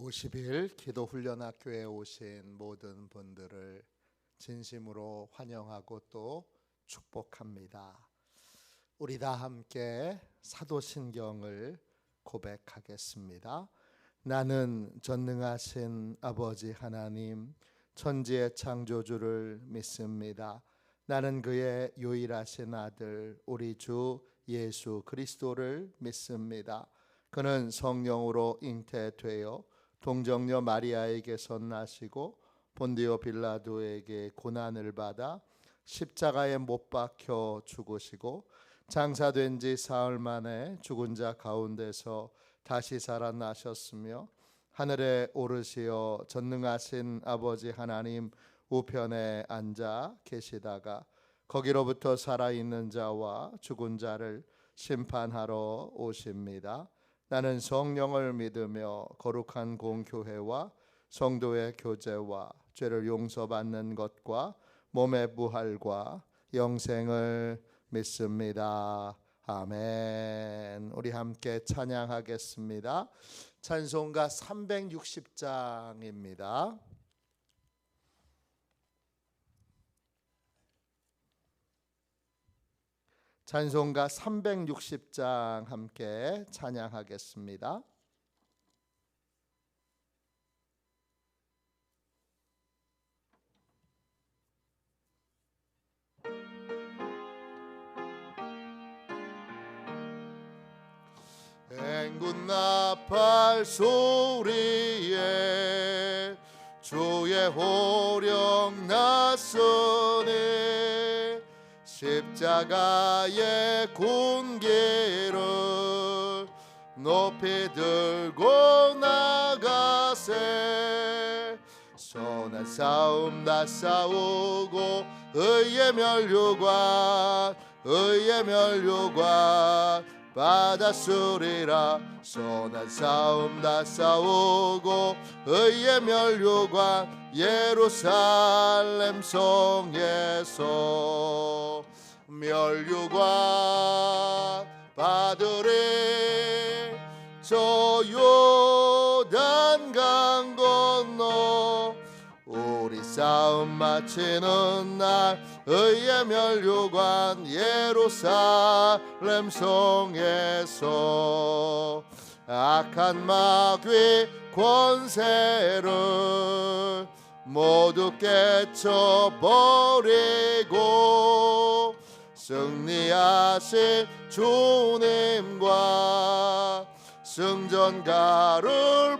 50일 기도훈련학교에 오신 모든 분들을 진심으로 환영하고 또 축복합니다. 우리 다 함께 사도신경을 고백하겠습니다. 나는 전능하신 아버지 하나님 천지의 창조주를 믿습니다. 나는 그의 유일하신 아들 우리 주 예수 그리스도를 믿습니다. 그는 성령으로 잉태되어 동정녀 마리아에게서 나시고 본디오 빌라도에게 고난을 받아 십자가에 못 박혀 죽으시고 장사된 지 사흘 만에 죽은 자 가운데서 다시 살아나셨으며 하늘에 오르시어 전능하신 아버지 하나님 우편에 앉아 계시다가 거기로부터 살아있는 자와 죽은 자를 심판하러 오십니다. 나는 성령을 믿으며 거룩한 공교회와 성도의 교제와 죄를 용서받는 것과 몸의 부활과 영생을 믿습니다. 아멘. 우리 함께 찬양하겠습니다. 찬송가 360장입니다. 찬송가 360장 함께 찬양하겠습니다. 행군 나팔 소리에 주의 호령 났으니 십자가의 군기를 높이 들고 나가세. 선한 싸움 다 싸우고 의의 면류관 받았으리라. 선한 싸움 다 싸우고 의의 면류관 예루살렘 성에서 면류관 받으리. 저 요단강 건너 우리 싸움 마치는 날 의의 면류관 예루살렘 성에서 악한 마귀 권세를 모두 깨쳐버리고 승리하신 주님과 승전가를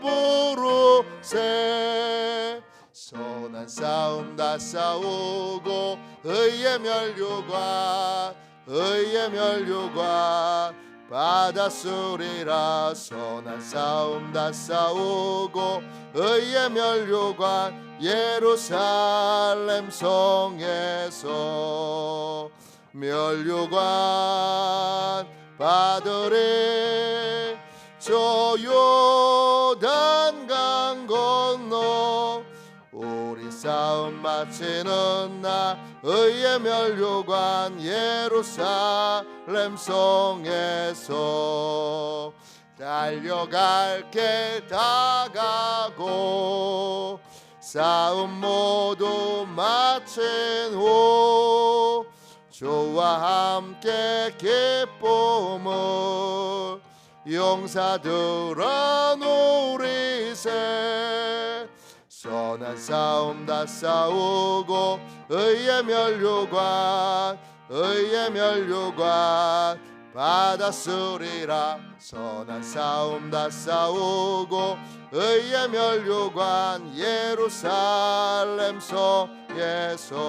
부르세. 선한 싸움 다 싸우고 의의 면류관 받았으리라. 선한 싸움 다 싸우고 의의 면류관 예루살렘 성에서 면류관 받으리. 저 요단강 건너 우리 싸움 마치는 날 의의 면류관 예루살렘 성에서 달려갈 길 다 가고 싸움 모두 마친 후 주와 함께 기쁨을 용사들아 누리세. 선한 싸움 다 싸우고 의의 면류관 받았으리라. 선한 싸움 다 싸우고 의의 면류관 예루살렘 성에서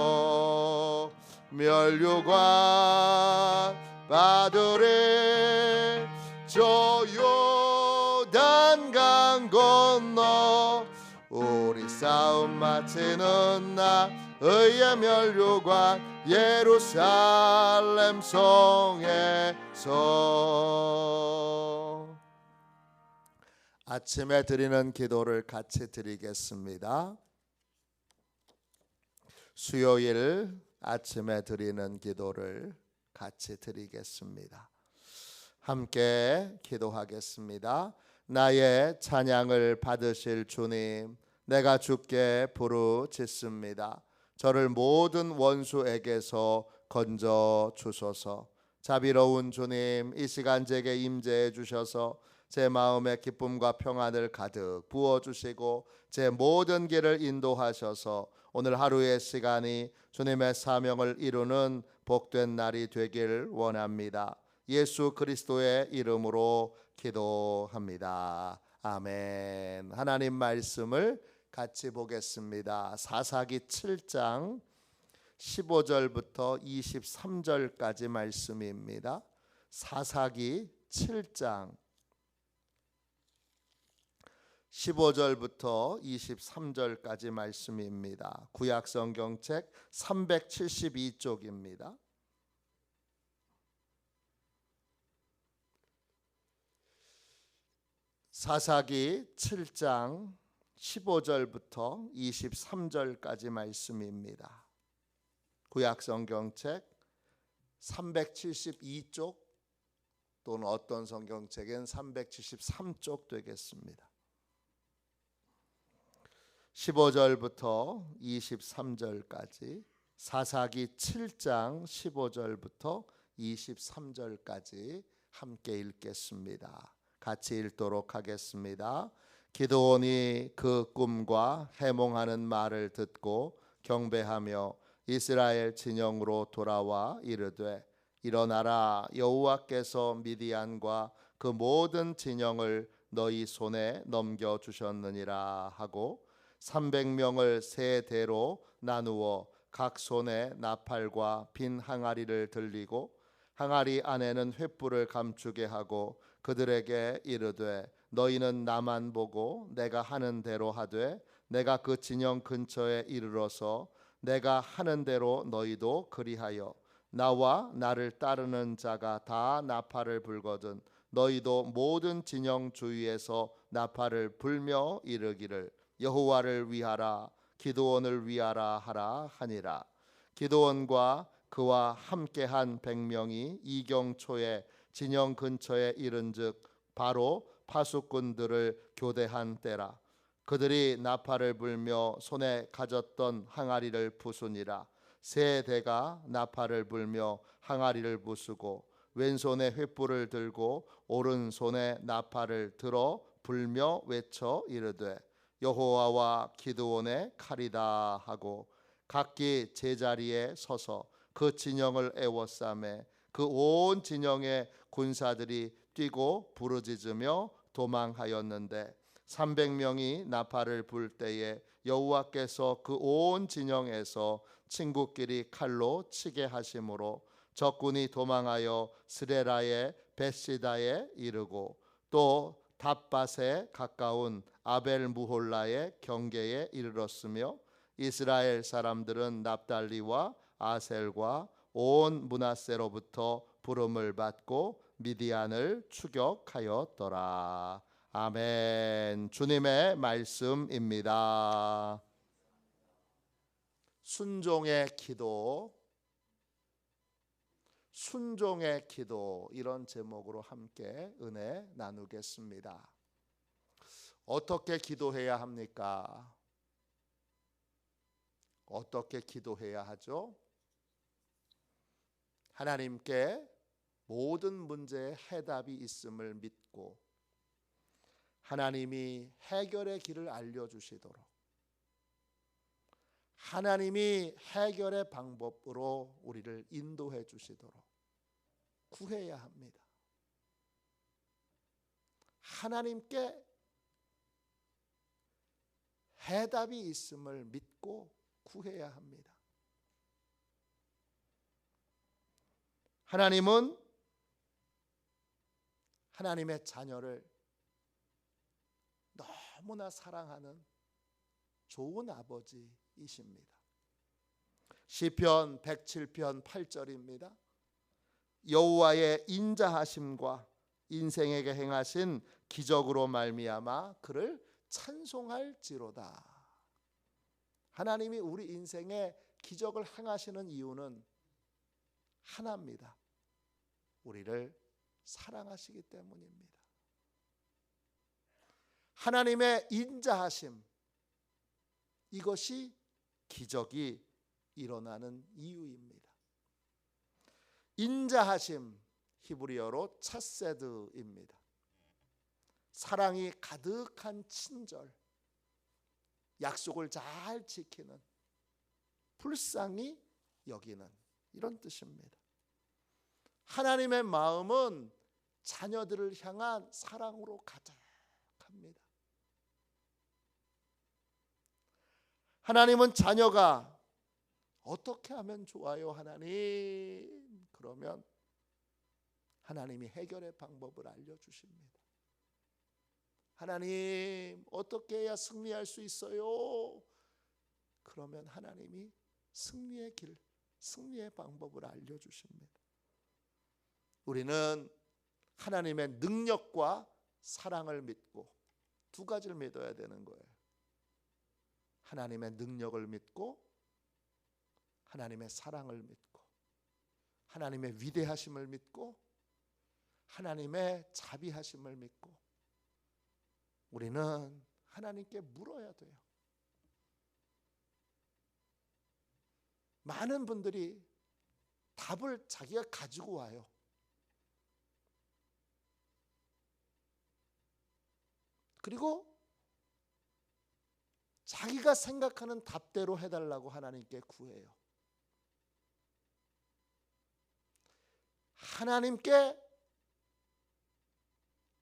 면류관 받으리. 저 요단강 건너 우리 싸움 마치는 날 의의 면류관 예루살렘 성에서. 아침에 드리는 기도를 같이 드리겠습니다. 수요일 아침에 드리는 기도를 같이 드리겠습니다. 함께 기도하겠습니다. 나의 찬양을 받으실 주님, 내가 주께 부르짖습니다. 저를 모든 원수에게서 건져 주소서. 자비로운 주님, 이 시간 제게 임재해 주셔서 제 마음에 기쁨과 평안을 가득 부어주시고 제 모든 길을 인도하셔서 오늘 하루의 시간이 주님의 사명을 이루는 복된 날이 되길 원합니다. 예수 그리스도의 이름으로 기도합니다. 아멘. 하나님 말씀을 같이 보겠습니다. 사사기 7장 15절부터 23절까지 말씀입니다. 사사기 7장 15절부터 23절까지 말씀입니다. 구약성경책 372쪽입니다. 사사기 7장 15절부터 23절까지 말씀입니다. 구약성경책 372쪽 또는 어떤 성경책엔 373쪽 되겠습니다. 15절부터 23절까지 사사기 7장 15절부터 23절까지 함께 읽겠습니다. 같이 읽도록 하겠습니다. 기드온이 그 꿈과 해몽하는 말을 듣고 경배하며 이스라엘 진영으로 돌아와 이르되 일어나라, 여호와께서 미디안과 그 모든 진영을 너희 손에 넘겨주셨느니라 하고 300명을 세 대로 나누어 각 손에 나팔과 빈 항아리를 들리고 항아리 안에는 횃불을 감추게 하고 그들에게 이르되 너희는 나만 보고 내가 하는 대로 하되 내가 그 진영 근처에 이르러서 내가 하는 대로 너희도 그리하여 나와 나를 따르는 자가 다 나팔을 불거든 너희도 모든 진영 주위에서 나팔을 불며 이르기를 여호와를 위하라, 기드온을 위하라 하라 하니라. 기드온과 그와 함께한 100명이 이경초에 진영 근처에 이른즉 바로 파수꾼들을 교대한 때라. 그들이 나팔을 불며 손에 가졌던 항아리를 부수니라. 세 대가 나팔을 불며 항아리를 부수고 왼손에 횃불을 들고 오른손에 나팔을 들어 불며 외쳐 이르되 여호와와 기드온의 칼이다 하고 각기 제자리에 서서 그 진영을 에워싸매 그 온 진영의 군사들이 뛰고 부르짖으며 도망하였는데 300명이 나팔을 불 때에 여호와께서 그 온 진영에서 친구끼리 칼로 치게 하심으로 적군이 도망하여 스레라의 벳시다에 이르고 또 닷밭에 가까운 아벨무홀라의 경계에 이르렀으며 이스라엘 사람들은 납달리와 아셀과 온 므낫세로부터 부름을 받고 미디안을 추격하였더라. 아멘. 주님의 말씀입니다. 순종의 기도, 순종의 기도, 이런 제목으로 함께 은혜 나누겠습니다. 어떻게 기도해야 합니까? 어떻게 기도해야 하죠? 하나님께 모든 문제에 해답이 있음을 믿고 하나님이 해결의 길을 알려주시도록, 하나님이 해결의 방법으로 우리를 인도해 주시도록 구해야 합니다. 하나님께 해답이 있음을 믿고 구해야 합니다. 하나님은 하나님의 자녀를 너무나 사랑하는 좋은 아버지이십니다. 시편 107편 8절입니다. 여호와의 인자하심과 인생에게 행하신 기적으로 말미암아 그를 찬송할지로다. 하나님이 우리 인생에 기적을 행하시는 이유는 하나입니다. 우리를 사랑하시기 때문입니다. 하나님의 인자하심, 이것이 기적이 일어나는 이유입니다. 인자하심, 히브리어로 차세드입니다. 사랑이 가득한 친절, 약속을 잘 지키는, 불쌍히 여기는, 이런 뜻입니다. 하나님의 마음은 자녀들을 향한 사랑으로 가득합니다. 하나님은 자녀가 어떻게 하면 좋아요, 하나님? 그러면 하나님이 해결의 방법을 알려주십니다. 하나님, 어떻게 해야 승리할 수 있어요? 그러면 하나님이 승리의 길, 승리의 방법을 알려주십니다. 우리는 하나님의 능력과 사랑을 믿고 두 가지를 믿어야 되는 거예요. 하나님의 능력을 믿고 하나님의 사랑을 믿고 하나님의 위대하심을 믿고 하나님의 자비하심을 믿고 우리는 하나님께 물어야 돼요. 많은 분들이 답을 자기가 가지고 와요. 그리고 자기가 생각하는 답대로 해달라고 하나님께 구해요. 하나님께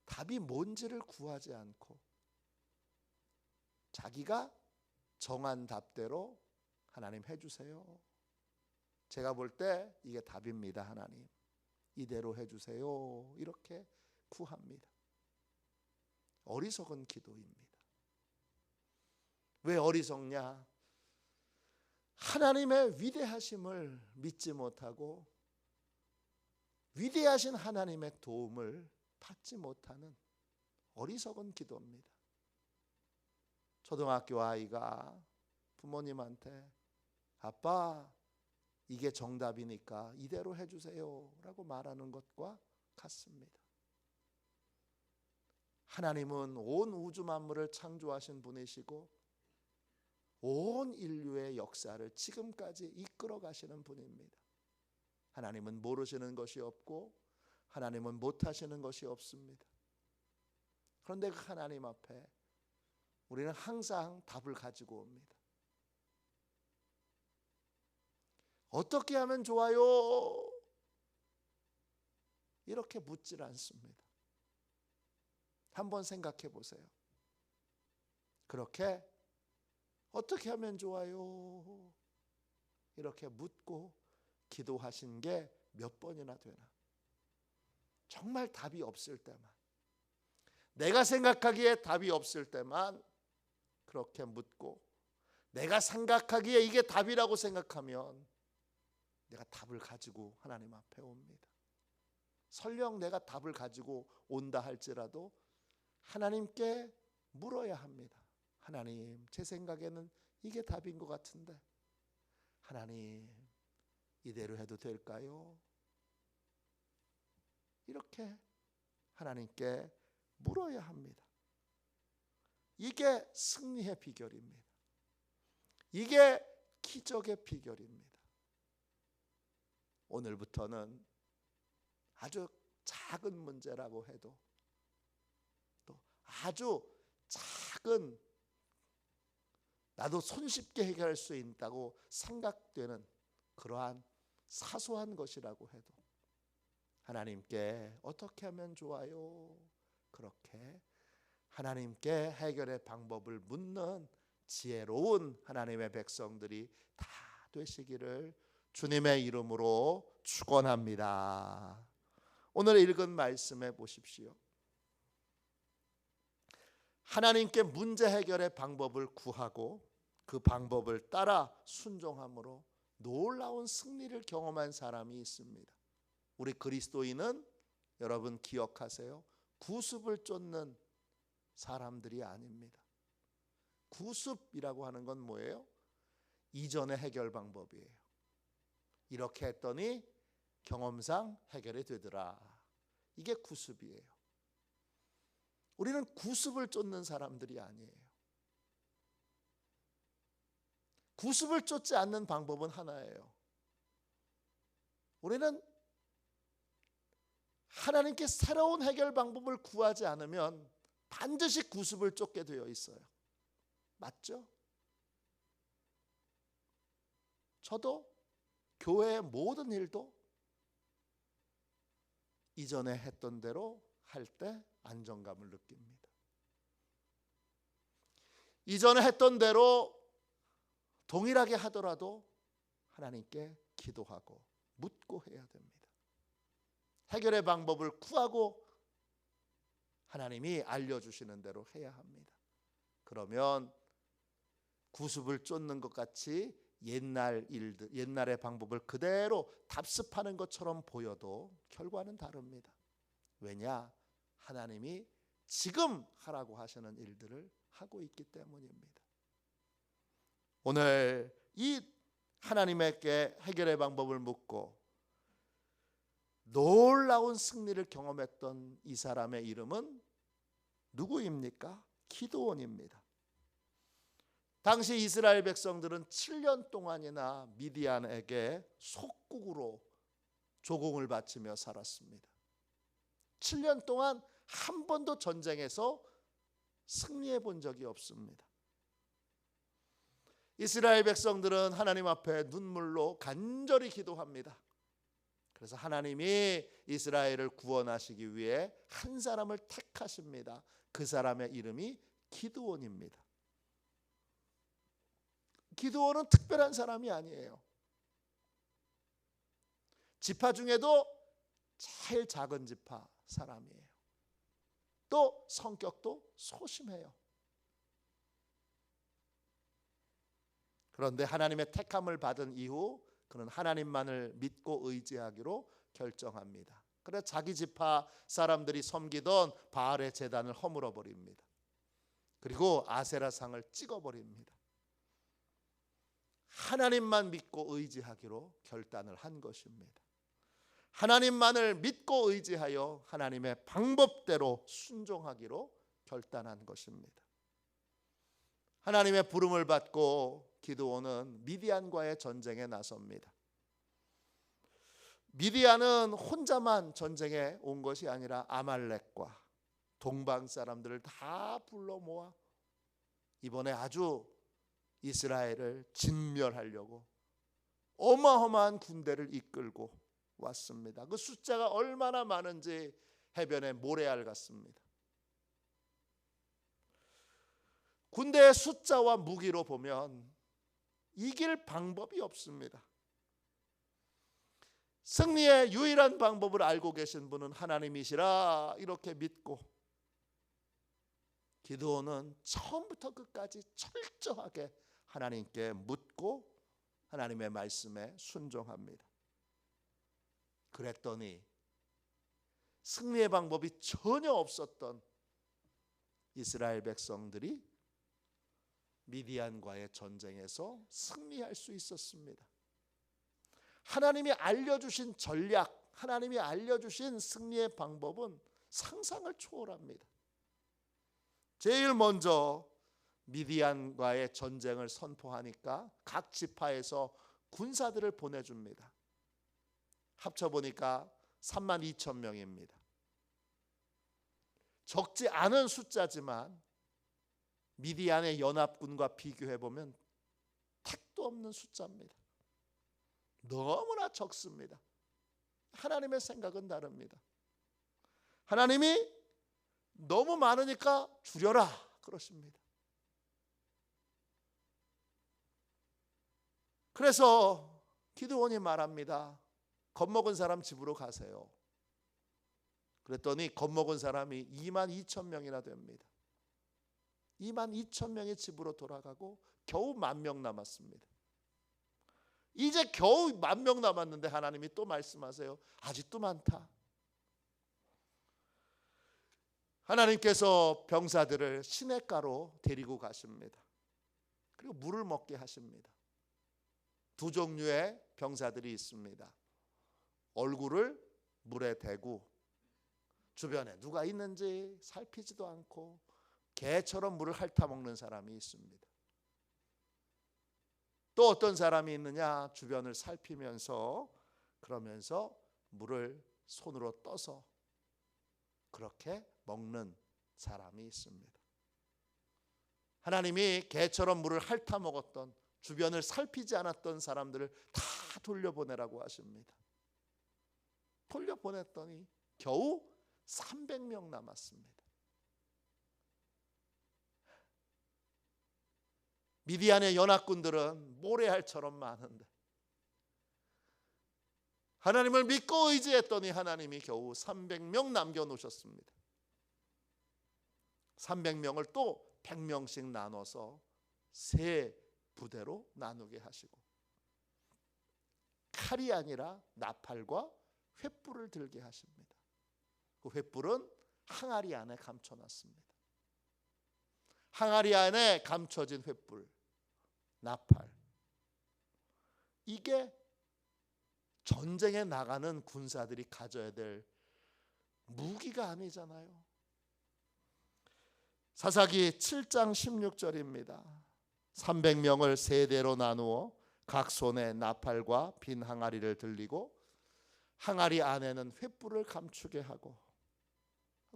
답이 뭔지를 구하지 않고 자기가 정한 답대로 하나님 해주세요. 제가 볼 때 이게 답입니다. 하나님 이대로 해주세요. 이렇게 구합니다. 어리석은 기도입니다. 왜 어리석냐? 하나님의 위대하심을 믿지 못하고 위대하신 하나님의 도움을 받지 못하는 어리석은 기도입니다. 초등학교 아이가 부모님한테 아빠 이게 정답이니까 이대로 해주세요 라고 말하는 것과 같습니다. 하나님은 온 우주 만물을 창조하신 분이시고 온 인류의 역사를 지금까지 이끌어 가시는 분입니다. 하나님은 모르시는 것이 없고 하나님은 못하시는 것이 없습니다. 그런데 그 하나님 앞에 우리는 항상 답을 가지고 옵니다. 어떻게 하면 좋아요? 이렇게 묻질 않습니다. 한번 생각해 보세요. 그렇게 어떻게 하면 좋아요? 이렇게 묻고 기도하신 게 몇 번이나 되나? 정말 답이 없을 때만, 내가 생각하기에 답이 없을 때만 그렇게 묻고 내가 생각하기에 이게 답이라고 생각하면 내가 답을 가지고 하나님 앞에 옵니다. 설령 내가 답을 가지고 온다 할지라도 하나님께 물어야 합니다. 하나님, 제 생각에는 이게 답인 것 같은데 하나님, 이대로 해도 될까요? 이렇게 하나님께 물어야 합니다. 이게 승리의 비결입니다. 이게 기적의 비결입니다. 오늘부터는 아주 작은 문제라고 해도 또 아주 작은 나도 손쉽게 해결할 수 있다고 생각되는 그러한 사소한 것이라고 해도 하나님께 어떻게 하면 좋아요? 그렇게 하나님께 해결의 방법을 묻는 지혜로운 하나님의 백성들이 다 되시기를 주님의 이름으로 축원합니다. 오늘 읽은 말씀해 보십시오. 하나님께 문제 해결의 방법을 구하고 그 방법을 따라 순종함으로 놀라운 승리를 경험한 사람이 있습니다. 우리 그리스도인은 여러분 기억하세요. 구습을 쫓는 사람들이 아닙니다. 구습이라고 하는 건 뭐예요? 이전의 해결 방법이에요. 이렇게 했더니 경험상 해결이 되더라. 이게 구습이에요. 우리는 구습을 쫓는 사람들이 아니에요. 구습을 쫓지 않는 방법은 하나예요. 우리는 하나님께 새로운 해결 방법을 구하지 않으면 반드시 구습을 쫓게 되어 있어요. 맞죠? 저도 교회의 모든 일도 이전에 했던 대로 할 때 안정감을 느낍니다. 이전에 했던 대로 동일하게 하더라도 하나님께 기도하고 묻고 해야 됩니다. 해결의 방법을 구하고 하나님이 알려주시는 대로 해야 합니다. 그러면 구습을 쫓는 것 같이 옛날 일들, 옛날의 방법을 그대로 답습하는 것처럼 보여도 결과는 다릅니다. 왜냐? 하나님이 지금 하라고 하시는 일들을 하고 있기 때문입니다. 오늘 이 하나님께 해결의 방법을 묻고 놀라운 승리를 경험했던 이 사람의 이름은 누구입니까? 기드온입니다. 당시 이스라엘 백성들은 7년 동안이나 미디안에게 속국으로 조공을 바치며 살았습니다. 7년 동안 한 번도 전쟁에서 승리해 본 적이 없습니다. 이스라엘 백성들은 하나님 앞에 눈물로 간절히 기도합니다. 그래서 하나님이 이스라엘을 구원하시기 위해 한 사람을 택하십니다. 그 사람의 이름이 기드온입니다. 기드온은 특별한 사람이 아니에요. 지파 중에도 제일 작은 지파 사람이에요. 또 성격도 소심해요. 그런데 하나님의 택함을 받은 이후 그는 하나님만을 믿고 의지하기로 결정합니다. 그래서 자기 지파 사람들이 섬기던 바알의 제단을 허물어 버립니다. 그리고 아세라상을 찍어 버립니다. 하나님만 믿고 의지하기로 결단을 한 것입니다. 하나님만을 믿고 의지하여 하나님의 방법대로 순종하기로 결단한 것입니다. 하나님의 부름을 받고 기드온은 미디안과의 전쟁에 나섭니다. 미디안은 혼자만 전쟁에 온 것이 아니라 아말렉과 동방 사람들을 다 불러 모아 이번에 아주 이스라엘을 진멸하려고 어마어마한 군대를 이끌고 왔습니다. 그 숫자가 얼마나 많은지 해변의 모래알 같습니다. 군대의 숫자와 무기로 보면 이길 방법이 없습니다. 승리의 유일한 방법을 알고 계신 분은 하나님이시라 이렇게 믿고 기드온은 처음부터 끝까지 철저하게 하나님께 묻고 하나님의 말씀에 순종합니다. 그랬더니 승리의 방법이 전혀 없었던 이스라엘 백성들이 미디안과의 전쟁에서 승리할 수 있었습니다. 하나님이 알려주신 전략, 하나님이 알려주신 승리의 방법은 상상을 초월합니다. 제일 먼저 미디안과의 전쟁을 선포하니까 각 지파에서 군사들을 보내줍니다. 합쳐보니까 32,000명입니다. 적지 않은 숫자지만 미디안의 연합군과 비교해보면 택도 없는 숫자입니다. 너무나 적습니다. 하나님의 생각은 다릅니다. 하나님이 너무 많으니까 줄여라 그러십니다. 그래서 기드온이 말합니다. 겁먹은 사람 집으로 가세요. 그랬더니 겁먹은 사람이 22,000명이나 됩니다. 22,000명이 집으로 돌아가고 겨우 10,000명 남았습니다. 이제 겨우 10,000명 남았는데 하나님이 또 말씀하세요. 아직도 많다. 하나님께서 병사들을 시냇가로 데리고 가십니다. 그리고 물을 먹게 하십니다. 두 종류의 병사들이 있습니다. 얼굴을 물에 대고 주변에 누가 있는지 살피지도 않고 개처럼 물을 핥아먹는 사람이 있습니다. 또 어떤 사람이 있느냐? 주변을 살피면서 그러면서 물을 손으로 떠서 그렇게 먹는 사람이 있습니다. 하나님이 개처럼 물을 핥아먹었던, 주변을 살피지 않았던 사람들을 다 돌려보내라고 하십니다. 돌려보냈더니 겨우 300명 남았습니다. 미디안의 연합군들은 모래알처럼 많은데 하나님을 믿고 의지했더니 하나님이 겨우 300명 남겨놓으셨습니다. 300명을 또 100명씩 나눠서 세 부대로 나누게 하시고 칼이 아니라 나팔과 횃불을 들게 하십니다. 그 횃불은 항아리 안에 감춰놨습니다. 항아리 안에 감춰진 횃불, 나팔, 이게 전쟁에 나가는 군사들이 가져야 될 무기가 아니잖아요. 사사기 7장 16절입니다. 300명을 세 대로 나누어 각 손에 나팔과 빈 항아리를 들리고 항아리 안에는 횃불을 감추게 하고,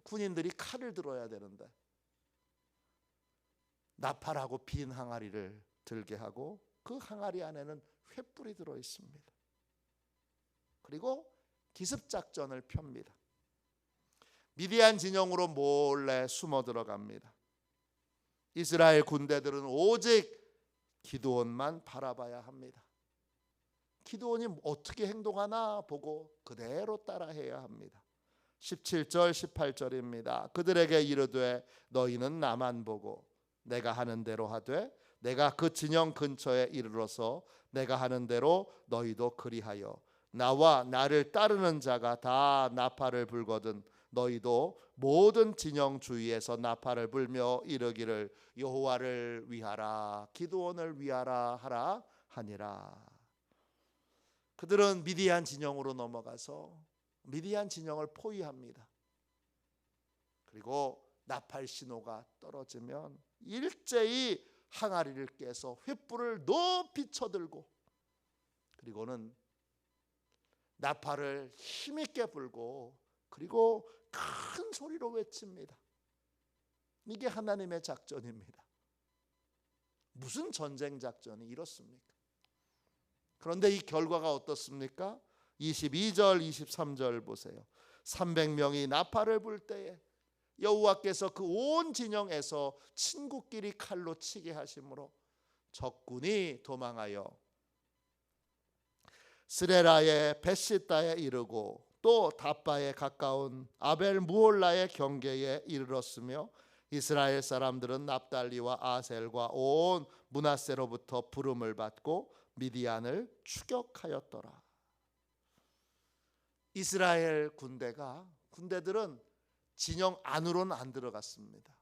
군인들이 칼을 들어야 되는데 나팔하고 빈 항아리를 들게 하고 그 항아리 안에는 횃불이 들어 있습니다. 그리고 기습작전을 펴니다. 미디안 진영으로 몰래 숨어 들어갑니다. 이스라엘 군대들은 오직 기드온만 바라봐야 합니다. 기드온이 어떻게 행동하나 보고 그대로 따라해야 합니다. 17절 18절입니다. 그들에게 이르되 너희는 나만 보고 내가 하는 대로 하되 내가 그 진영 근처에 이르러서 내가 하는 대로 너희도 그리하여 나와 나를 따르는 자가 다 나팔을 불거든 너희도 모든 진영 주위에서 나팔을 불며 이르기를 여호와를 위하라 기드온을 위하라 하라 하니라. 그들은 미디안 진영으로 넘어가서 미디안 진영을 포위합니다. 그리고 나팔 신호가 떨어지면 일제히 항아리를 깨서 횃불을 높이 쳐들고 그리고는 나팔을 힘있게 불고 그리고 큰 소리로 외칩니다. 이게 하나님의 작전입니다. 무슨 전쟁 작전이 이렇습니까? 그런데 이 결과가 어떻습니까? 22절 23절 보세요. 300명이 나팔을 불 때에 여호와께서 그 온 진영에서 친구끼리 칼로 치게 하심으로 적군이 도망하여 스레라의 벳시다에 이르고 또 다바에 가까운 아벨 무올라의 경계에 이르렀으며 이스라엘 사람들은 납달리와 아셀과 온 므낫세로부터 부름을 받고 미디안을 추격하였더라. 이스라엘 군대들은 진영 안으로는 안 들어갔습니다.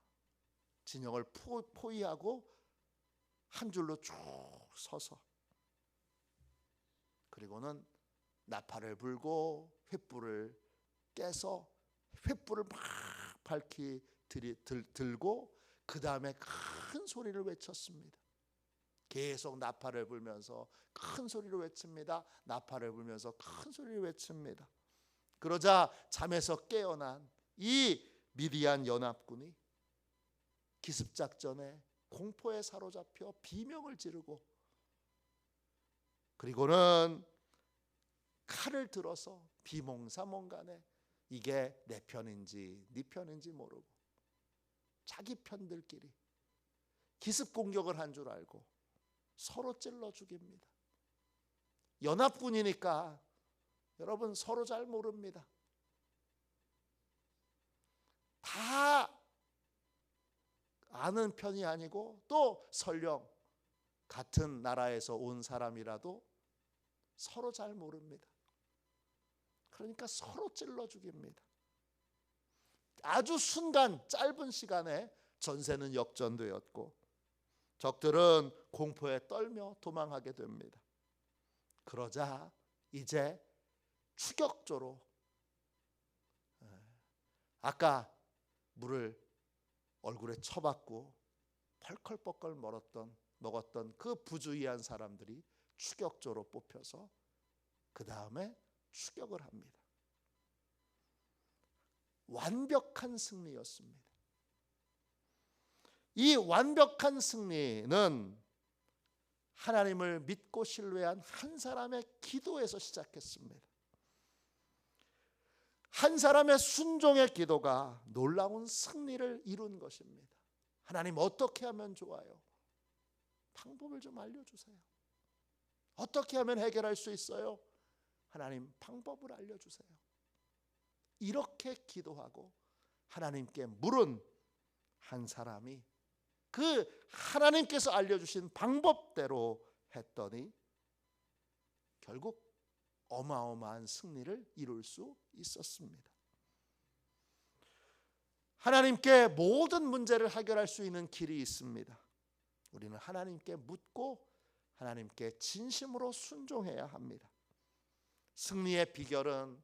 진영을 포위하고 한 줄로 쭉 서서 그리고는 나팔을 불고 횃불을 깨서 횃불을 막 밝히 들고 그 다음에 큰 소리를 외쳤습니다. 계속 나팔을 불면서 큰 소리로 외칩니다. 나팔을 불면서 큰 소리를 외칩니다. 그러자 잠에서 깨어난 이 미디안 연합군이 기습작전에 공포에 사로잡혀 비명을 지르고 그리고는 칼을 들어서 비몽사몽간에 이게 내 편인지 네 편인지 모르고 자기 편들끼리 기습 공격을 한 줄 알고 서로 찔러 죽입니다. 연합군이니까 여러분 서로 잘 모릅니다. 다 아는 편이 아니고 또 설령 같은 나라에서 온 사람이라도 서로 잘 모릅니다. 그러니까 서로 찔러 죽입니다. 아주 순간 짧은 시간에 전세는 역전되었고 적들은 공포에 떨며 도망하게 됩니다. 그러자 이제 추격조로 아까 물을 얼굴에 쳐박고 펄컬펄컬 먹었던 그 부주의한 사람들이 추격조로 뽑혀서 그 다음에 추격을 합니다. 완벽한 승리였습니다. 이 완벽한 승리는 하나님을 믿고 신뢰한 한 사람의 기도에서 시작했습니다. 한 사람의 순종의 기도가 놀라운 승리를 이룬 것입니다. 하나님, 어떻게 하면 좋아요? 방법을 좀 알려주세요. 어떻게 하면 해결할 수 있어요? 하나님, 방법을 알려주세요. 이렇게 기도하고 하나님께 물은 한 사람이 그 하나님께서 알려주신 방법대로 했더니 결국 어마어마한 승리를 이룰 수 있었습니다. 하나님께 모든 문제를 해결할 수 있는 길이 있습니다. 우리는 하나님께 묻고 하나님께 진심으로 순종해야 합니다. 승리의 비결은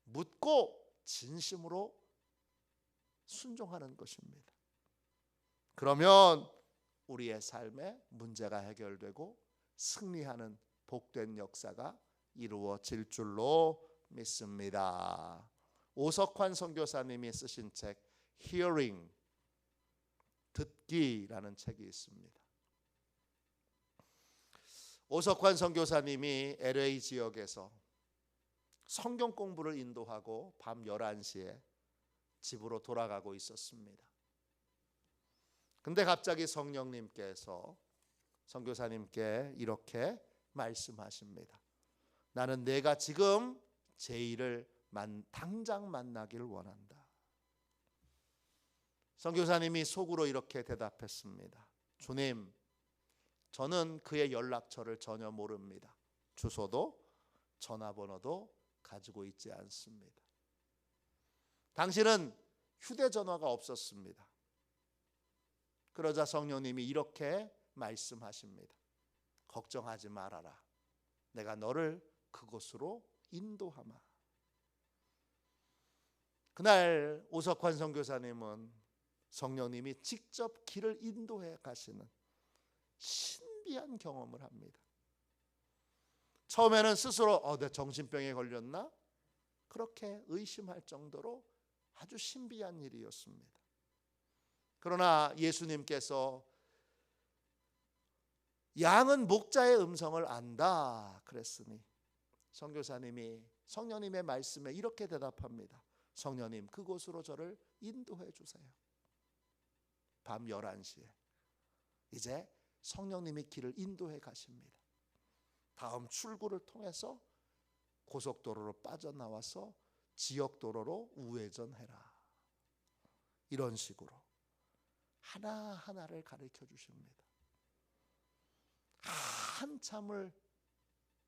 묻고 진심으로 순종하는 것입니다. 그러면 우리의 삶에 문제가 해결되고 승리하는 복된 역사가 이루어질 줄로 믿습니다. 오석환 선교사님이 쓰신 책 Hearing, 듣기라는 책이 있습니다. 오석환 선교사님이 LA 지역에서 성경 공부를 인도하고 밤 11시에 집으로 돌아가고 있었습니다. 근데 갑자기 성령님께서 선교사님께 이렇게 말씀하십니다. 나는 내가 지금 제이를 당장 만나길 원한다. 선교사님이 속으로 이렇게 대답했습니다. 주님, 저는 그의 연락처를 전혀 모릅니다. 주소도 전화번호도 가지고 있지 않습니다. 당시는 휴대전화가 없었습니다. 그러자 성령님이 이렇게 말씀하십니다. 걱정하지 말아라. 내가 너를 그곳으로 인도하마. 그날 오석환 선교사님은 성령님이 직접 길을 인도해 가시는 신비한 경험을 합니다. 처음에는 스스로 내 정신병에 걸렸나? 그렇게 의심할 정도로 아주 신비한 일이었습니다. 그러나 예수님께서 양은 목자의 음성을 안다 그랬으니 선교사님이 성령님의 말씀에 이렇게 대답합니다. 성령님, 그곳으로 저를 인도해 주세요. 밤 11시에 이제 성령님이 길을 인도해 가십니다. 다음 출구를 통해서 고속도로로 빠져나와서 지역도로로 우회전해라. 이런 식으로 하나하나를 가르쳐 주십니다. 한참을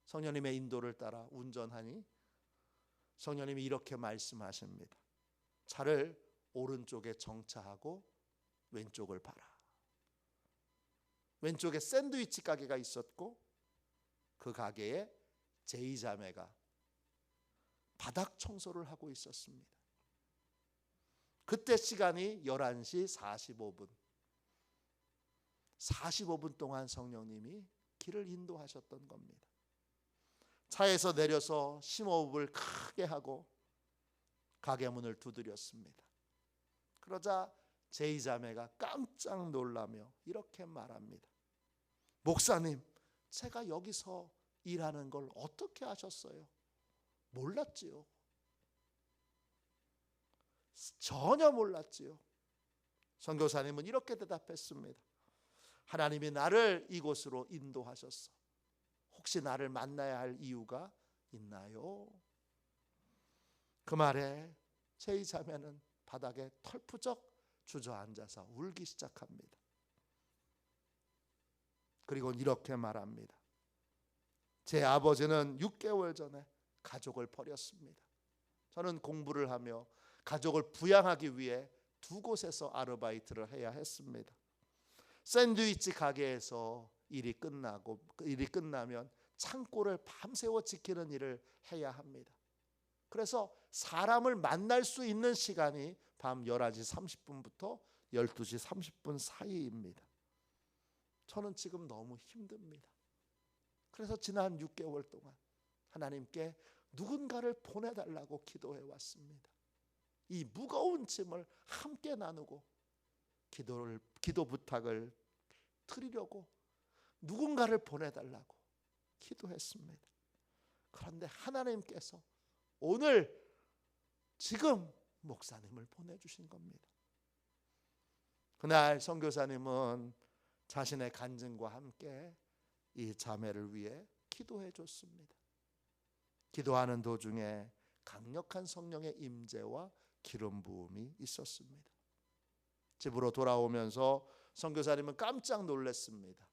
성령님의 인도를 따라 운전하니 성령님이 이렇게 말씀하십니다. 차를 오른쪽에 정차하고 왼쪽을 봐라. 왼쪽에 샌드위치 가게가 있었고 그 가게에 제이 자매가 바닥 청소를 하고 있었습니다. 그때 시간이 11시 45분. 45분 동안 성령님이 길을 인도하셨던 겁니다. 차에서 내려서 심호흡을 크게 하고 가게 문을 두드렸습니다. 그러자 제이 자매가 깜짝 놀라며 이렇게 말합니다. 목사님, 제가 여기서 일하는 걸 어떻게 아셨어요? 몰랐지요. 전혀 몰랐지요. 선교사님은 이렇게 대답했습니다. 하나님이 나를 이곳으로 인도하셨어. 혹시 나를 만나야 할 이유가 있나요? 그 말에 제이 자매는 바닥에 털푸적 주저앉아서 울기 시작합니다. 그리고 이렇게 말합니다. 제 아버지는 6개월 전에 가족을 버렸습니다. 저는 공부를 하며 가족을 부양하기 위해 두 곳에서 아르바이트를 해야 했습니다. 샌드위치 가게에서 일이 끝나면 창고를 밤새워 지키는 일을 해야 합니다. 그래서 사람을 만날 수 있는 시간이 밤 11시 30분부터 12시 30분 사이입니다. 저는 지금 너무 힘듭니다. 그래서 지난 6개월 동안 하나님께 누군가를 보내달라고 기도해 왔습니다. 이 무거운 짐을 함께 나누고 기도 부탁을 드리려고 누군가를 보내달라고 기도했습니다. 그런데 하나님께서 오늘 지금 목사님을 보내주신 겁니다. 그날 선교사님은 자신의 간증과 함께 이 자매를 위해 기도해 줬습니다. 기도하는 도중에 강력한 성령의 임재와 기름 부음이 있었습니다. 집으로 돌아오면서 선교사님은 깜짝 놀랐습니다.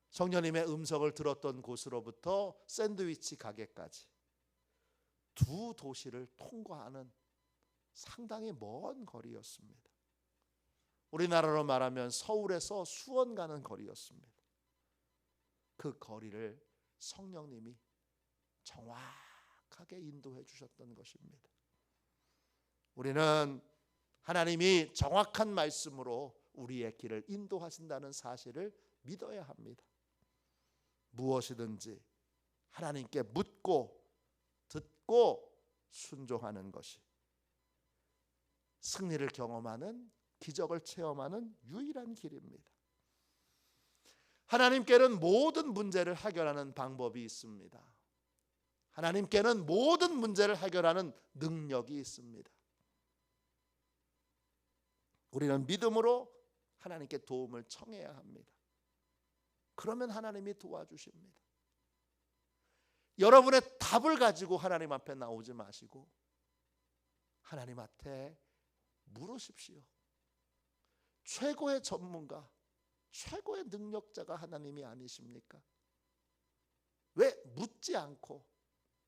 성령님의 음성을 들었던 곳으로부터 샌드위치 가게까지 두 도시를 통과하는 상당히 먼 거리였습니다. 우리나라로 말하면 서울에서 수원 가는 거리였습니다. 그 거리를 성령님이 정확하게 인도해 주셨던 것입니다. 우리는 하나님이 정확한 말씀으로 우리의 길을 인도하신다는 사실을 믿어야 합니다. 무엇이든지 하나님께 묻고 듣고 순종하는 것이 승리를 경험하는, 기적을 체험하는 유일한 길입니다. 하나님께는 모든 문제를 해결하는 방법이 있습니다. 하나님께는 모든 문제를 해결하는 능력이 있습니다. 우리는 믿음으로 하나님께 도움을 청해야 합니다. 그러면 하나님이 도와주십니다. 여러분의 답을 가지고 하나님 앞에 나오지 마시고 하나님 앞에 물으십시오. 최고의 전문가, 최고의 능력자가 하나님이 아니십니까? 왜 묻지 않고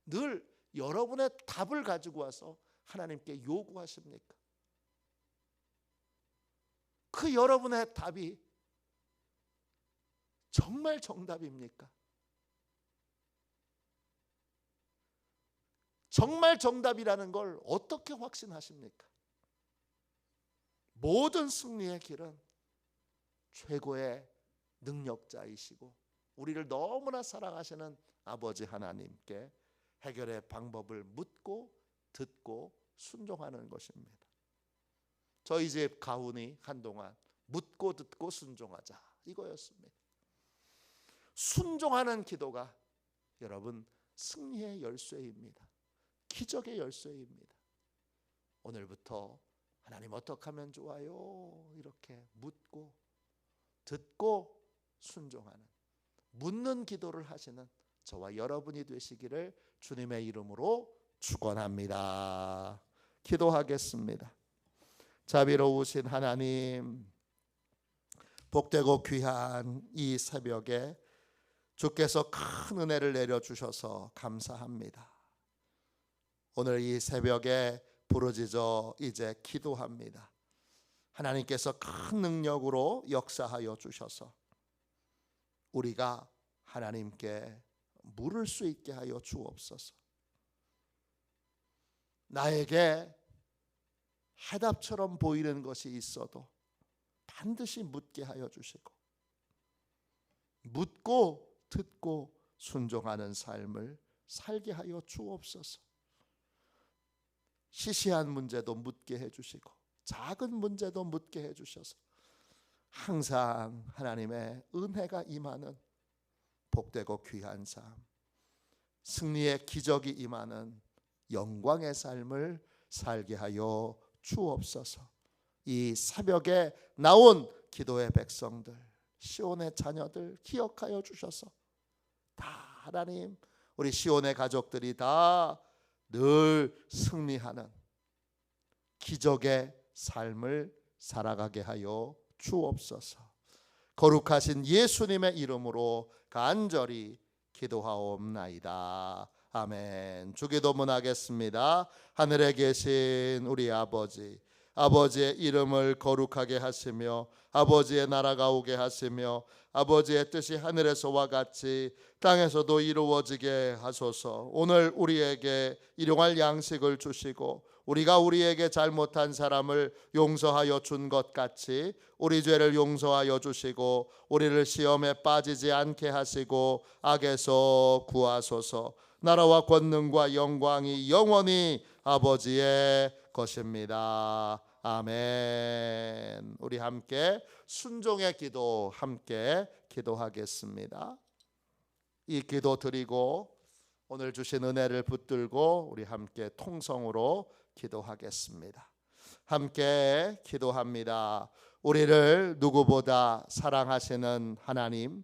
늘 여러분의 답을 가지고 와서 하나님께 요구하십니까? 그 여러분의 답이 정말 정답입니까? 정말 정답이라는 걸 어떻게 확신하십니까? 모든 승리의 길은 최고의 능력자이시고 우리를 너무나 사랑하시는 아버지 하나님께 해결의 방법을 묻고 듣고 순종하는 것입니다. 저희 집 가훈이 한동안 묻고 듣고 순종하자 이거였습니다. 순종하는 기도가 여러분 승리의 열쇠입니다. 기적의 열쇠입니다. 오늘부터 하나님 어떻게 하면 좋아요? 이렇게 묻고 듣고 순종하는, 묻는 기도를 하시는 저와 여러분이 되시기를 주님의 이름으로 축원합니다. 기도하겠습니다. 자비로우신 하나님, 복되고 귀한 이 새벽에 주께서 큰 은혜를 내려주셔서 감사합니다. 오늘 이 새벽에 부르짖어 이제 기도합니다. 하나님께서 큰 능력으로 역사하여 주셔서 우리가 하나님께 물을 수 있게 하여 주옵소서. 나에게 해답처럼 보이는 것이 있어도 반드시 묻게 하여 주시고 묻고 듣고 순종하는 삶을 살게 하여 주옵소서. 시시한 문제도 묻게 해주시고 작은 문제도 묻게 해주셔서 항상 하나님의 은혜가 임하는 복되고 귀한 삶, 승리의 기적이 임하는 영광의 삶을 살게 하여 주옵소서. 이 새벽에 나온 기도의 백성들, 시온의 자녀들 기억하여 주셔서 다 하나님, 우리 시온의 가족들이 다 늘 승리하는 기적의 삶을 살아가게 하여 주옵소서. 거룩하신 예수님의 이름으로 간절히 기도하옵나이다. 아멘. 주기도문 하겠습니다. 하늘에 계신 우리 아버지, 아버지의 이름을 거룩하게 하시며 아버지의 나라가 오게 하시며 아버지의 뜻이 하늘에서와 같이 땅에서도 이루어지게 하소서. 오늘 우리에게 일용할 양식을 주시고 우리가 우리에게 잘못한 사람을 용서하여 준 것 같이 우리 죄를 용서하여 주시고 우리를 시험에 빠지지 않게 하시고 악에서 구하소서. 나라와 권능과 영광이 영원히 아버지의 것입니다. 아멘. 우리 함께 순종의 기도 함께 기도하겠습니다. 이 기도 드리고 오늘 주신 은혜를 붙들고 우리 함께 통성으로 기도하겠습니다. 함께 기도합니다. 우리를 누구보다 사랑하시는 하나님,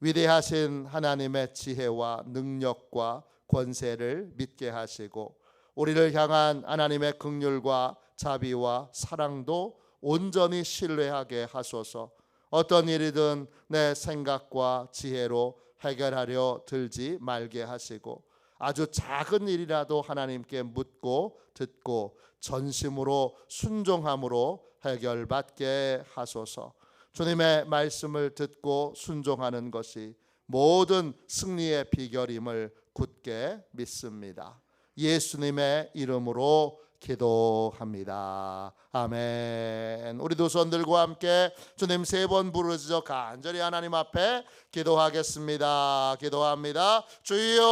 위대하신 하나님의 지혜와 능력과 권세를 믿게 하시고 우리를 향한 하나님의 긍휼과 자비와 사랑도 온전히 신뢰하게 하소서. 어떤 일이든 내 생각과 지혜로 해결하려 들지 말게 하시고 아주 작은 일이라도 하나님께 묻고 듣고 전심으로 순종함으로 해결받게 하소서. 주님의 말씀을 듣고 순종하는 것이 모든 승리의 비결임을 굳게 믿습니다. 예수님의 이름으로 기도합니다. 아멘. 우리 두 손 들고 함께 주님 3번 부르짖어 간절히 하나님 앞에 기도하겠습니다. 기도합니다. 주여